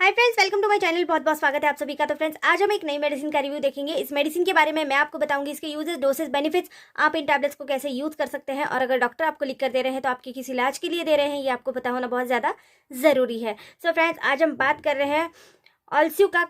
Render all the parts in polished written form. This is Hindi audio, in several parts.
Hi friends, welcome to my channel. बहुत बहुत स्वागत है आप सभी का। तो फ्रेंड्स, आज हम एक नई मेडिसिन का रिव्यू देखेंगे। इस मेडिसिन के बारे में मैं आपको बताऊंगी, इसके यूजेस, डोसेस, बेनिफिट्स, आप इन टैबलेट्स को कैसे यूज कर सकते हैं, और अगर डॉक्टर आपको लिख कर दे रहे हैं तो आपके किस इलाज के लिए दे रहे हैं, ये आपको पता होना बहुत ज़्यादा ज़रूरी है। सो फ्रेंड्स, आज हम बात कर रहे हैं ऑल्स्यू का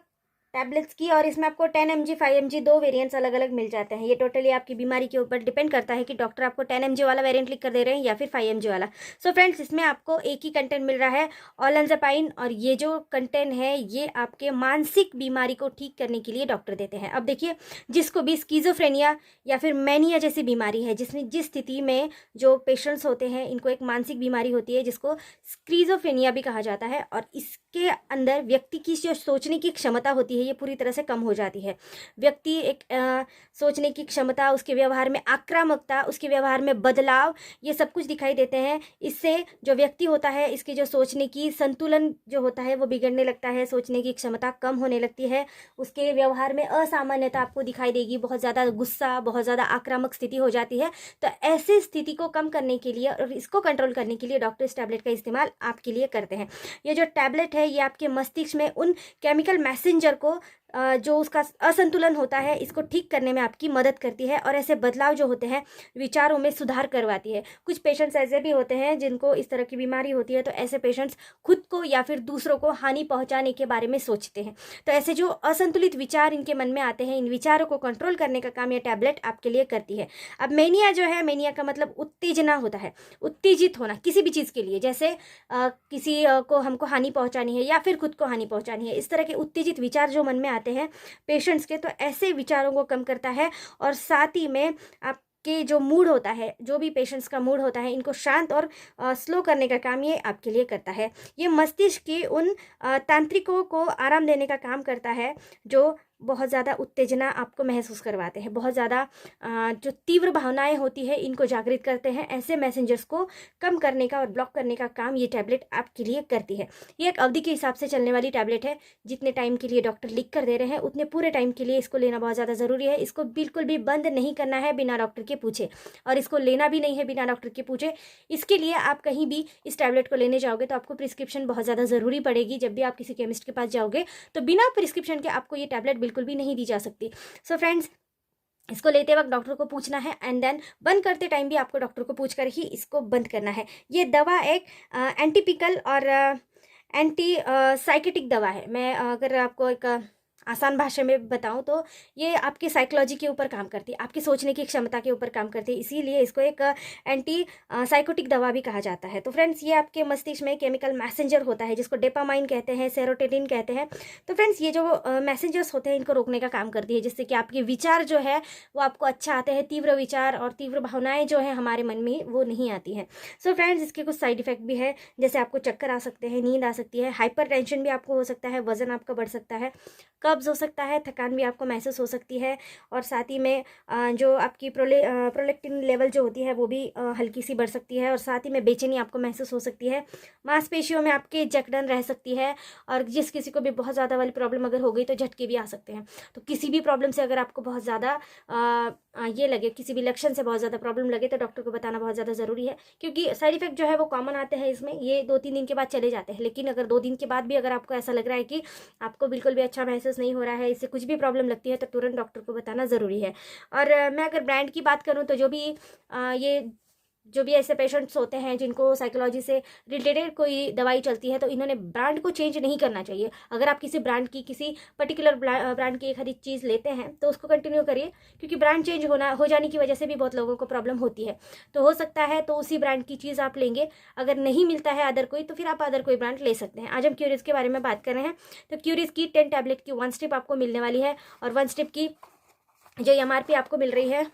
टैबलेट्स की, और इसमें आपको 10 mg 5 mg दो वेरिएंट्स अलग अलग मिल जाते हैं। ये टोटली आपकी बीमारी के ऊपर डिपेंड करता है कि डॉक्टर आपको 10 mg वाला वेरिएंट लिख कर दे रहे हैं या फिर 5 mg वाला। सो फ्रेंड्स, इसमें आपको एक ही कंटेंट मिल रहा है, ओलंजापाइन, और ये जो कंटेंट है ये आपके मानसिक बीमारी को ठीक करने के लिए डॉक्टर देते हैं। अब देखिए, जिसको भी स्कीजोफ्रेनिया या फिर मैनिया जैसी बीमारी है, जिस स्थिति में जो पेशेंट्स होते हैं इनको एक मानसिक बीमारी होती है जिसको स्कीजोफ्रेनिया भी कहा जाता है, और इसके अंदर व्यक्ति की जो सोचने की क्षमता होती है ये पूरी तरह से कम हो जाती है। व्यक्ति एक सोचने की क्षमता, उसके व्यवहार में आक्रामकता, उसके व्यवहार में बदलाव, ये सब कुछ दिखाई देते हैं। इससे जो व्यक्ति होता है इसकी जो सोचने की संतुलन जो होता है वो बिगड़ने लगता है, सोचने की क्षमता कम होने लगती है, उसके व्यवहार में असामान्यता आपको दिखाई देगी, बहुत ज़्यादा गुस्सा, बहुत ज़्यादा आक्रामक स्थिति हो जाती है। तो ऐसी स्थिति को कम करने के लिए और इसको कंट्रोल करने के लिए डॉक्टर इस टैबलेट का इस्तेमाल आपके लिए करते हैं। ये जो टैबलेट है ये आपके मस्तिष्क में उन केमिकल मैसेंजर को जो उसका असंतुलन होता है इसको ठीक करने में आपकी मदद करती है, और ऐसे बदलाव जो होते हैं विचारों में सुधार करवाती है। कुछ पेशेंट्स ऐसे भी होते हैं जिनको इस तरह की बीमारी होती है, तो ऐसे पेशेंट्स खुद को या फिर दूसरों को हानि पहुंचाने के बारे में सोचते हैं। तो ऐसे जो असंतुलित विचार इनके मन में आते हैं, इन विचारों को कंट्रोल करने का काम यह टैबलेट आपके लिए करती है। अब मेनिया जो है, मेनिया का मतलब उत्तेजना होता है, उत्तेजित होना किसी भी चीज़ के लिए, जैसे किसी को हमको हानि पहुंचानी है या फिर खुद को हानि पहुंचानी है, इस तरह के उत्तेजित विचार जो मन में आते हैं पेशेंट्स के, तो ऐसे विचारों को कम करता है। और साथ ही में आपके जो मूड होता है, जो भी पेशेंट्स का मूड होता है, इनको शांत और स्लो करने का काम ये आपके लिए करता है। ये मस्तिष्क की उन तांत्रिकों को आराम देने का काम करता है जो बहुत ज़्यादा उत्तेजना आपको महसूस करवाते हैं, बहुत ज़्यादा जो तीव्र भावनाएं होती है इनको जागृत करते हैं। ऐसे मैसेंजर्स को कम करने का और ब्लॉक करने का काम ये टैबलेट आपके लिए करती है। ये एक अवधि के हिसाब से चलने वाली टैबलेट है। जितने टाइम के लिए डॉक्टर लिख कर दे रहे हैं उतने पूरे टाइम के लिए इसको लेना बहुत ज़्यादा ज़रूरी है। इसको बिल्कुल भी बंद नहीं करना है बिना डॉक्टर के पूछे, और इसको लेना भी नहीं है बिना डॉक्टर के पूछे। इसके लिए आप कहीं भी इस टैबलेट को लेने जाओगे तो आपको प्रिस्क्रिप्शन बहुत ज़्यादा ज़रूरी पड़ेगी। जब भी आप किसी केमिस्ट के पास जाओगे तो बिना प्रिस्क्रिप्शन के आपको ये टैबलेट बिल्कुल भी नहीं दी जा सकती। सो फ्रेंड्स, इसको लेते वक्त डॉक्टर को पूछना है, एंड देन बंद करते टाइम भी आपको डॉक्टर को पूछकर ही इसको बंद करना है। ये दवा एक एंटीपिकल और एंटी साइकेटिक दवा है। मैं अगर आपको एक आसान भाषा में बताऊं तो ये आपकी साइकोलॉजी के ऊपर काम करती है, आपकी सोचने की क्षमता के ऊपर काम करती है, इसीलिए इसको एक एंटी साइकोटिक दवा भी कहा जाता है। तो फ्रेंड्स, ये आपके मस्तिष्क में केमिकल मैसेंजर होता है जिसको डोपामाइन कहते हैं, सेरोटोनिन कहते हैं। तो फ्रेंड्स, ये जो मैसेंजर्स होते हैं इनको रोकने का काम करती है, जिससे कि आपके विचार जो है वो आपको अच्छा आते हैं। तीव्र विचार और तीव्र भावनाएं जो है हमारे मन में वो नहीं आती हैं। सो फ्रेंड्स, इसके कुछ साइड इफेक्ट भी है, जैसे आपको चक्कर आ सकते हैं, नींद आ सकती है, हाइपर टेंशन भी आपको हो सकता है, वजन आपका बढ़ सकता है, कब्ज हो सकता है, थकान भी आपको महसूस हो सकती है, और साथ ही में जो आपकी प्रोलेक्टिन लेवल जो होती है वो भी हल्की सी बढ़ सकती है, और साथ ही में बेचैनी आपको महसूस हो सकती है, मांसपेशियों में आपके जकड़न रह सकती है, और जिस किसी को भी बहुत ज़्यादा वाली प्रॉब्लम अगर हो गई तो झटके भी आ सकते हैं। तो किसी भी प्रॉब्लम से अगर आपको बहुत ज़्यादा ये लगे, किसी भी लक्षण से बहुत ज़्यादा प्रॉब्लम लगे, तो डॉक्टर को बताना बहुत ज़्यादा ज़रूरी है, क्योंकि साइड इफेक्ट जो है वो कॉमन आते हैं इसमें। ये 2-3 दिन के बाद चले जाते हैं, लेकिन अगर 2 दिन के बाद भी अगर आपको ऐसा लग रहा है कि आपको बिल्कुल भी अच्छा महसूस नहीं हो रहा है, इससे कुछ भी प्रॉब्लम लगती है, तो तुरंत डॉक्टर को बताना ज़रूरी है। और मैं अगर ब्रांड की बात करूँ तो जो भी ऐसे पेशेंट्स होते हैं जिनको साइकोलॉजी से रिलेटेड कोई दवाई चलती है, तो इन्होंने ब्रांड को चेंज नहीं करना चाहिए। अगर आप किसी ब्रांड की, किसी पर्टिकुलर ब्रांड की एक हर चीज़ लेते हैं तो उसको कंटिन्यू करिए, क्योंकि ब्रांड चेंज हो जाने की वजह से भी बहुत लोगों को प्रॉब्लम होती है। तो हो सकता है तो उसी ब्रांड की चीज़ आप लेंगे, अगर नहीं मिलता है अदर कोई तो फिर आप अदर कोई ब्रांड ले सकते हैं। आज हम क्यूरिस के बारे में बात कर रहे हैं। तो क्यूरिस की 10 टैबलेट की 1 स्ट्रिप आपको मिलने वाली है, और 1 स्ट्रिप की जो MRP आपको मिल रही है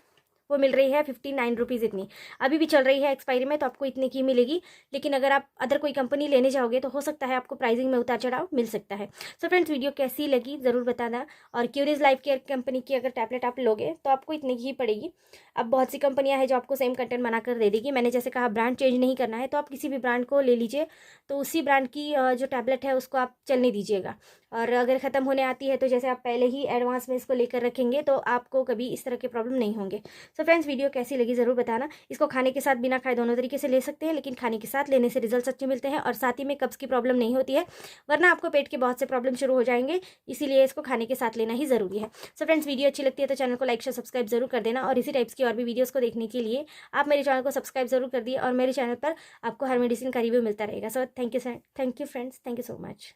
वो मिल रही है 59 रुपीज़। इतनी अभी भी चल रही है एक्सपायरी में, तो आपको इतने की मिलेगी। लेकिन अगर आप अदर कोई कंपनी लेने जाओगे तो हो सकता है आपको प्राइसिंग में उतार चढ़ाव मिल सकता है। सो फ्रेंड्स, वीडियो कैसी लगी ज़रूर बताना। और क्यूरियस लाइफ केयर कंपनी की अगर टैबलेट आप लोगे तो आपको इतने की ही पड़ेगी। अब बहुत सी कंपनियां हैं जो आपको सेम कंटेंट बनाकर दे देगी। मैंने जैसे कहा, ब्रांड चेंज नहीं करना है, तो आप किसी भी ब्रांड को ले लीजिए, तो उसी ब्रांड की जो टैबलेट है उसको आप चलने दीजिएगा। और अगर ख़त्म होने आती है तो जैसे आप पहले ही एडवांस में इसको लेकर रखेंगे तो आपको कभी इस तरह के प्रॉब्लम नहीं होंगे। सो फ्रेंड्स, वीडियो कैसी लगी ज़रूर बताना। इसको खाने के साथ, बिना खाए, दोनों तरीके से ले सकते हैं, लेकिन खाने के साथ लेने से रिजल्ट अच्छे मिलते हैं और साथ ही में कब्ज़ की प्रॉब्लम नहीं होती है, वरना आपको पेट के बहुत से प्रॉब्लम शुरू हो जाएंगे। इसीलिए इसको खाने के साथ लेना ही ज़रूरी है। सो फ्रेंड्स, वीडियो अच्छी लगती है तो चैनल को लाइक शेयर सब्सक्राइब जरूर कर देना, और इसी टाइप्स की और भी वीडियोज़ को देखने के लिए आप मेरे चैनल को सब्सक्राइब जरूर कर दिए, और मेरे चैनल पर आपको हर मेडिसिन का रिव्यू मिलता रहेगा। So thank you friends, thank you so much.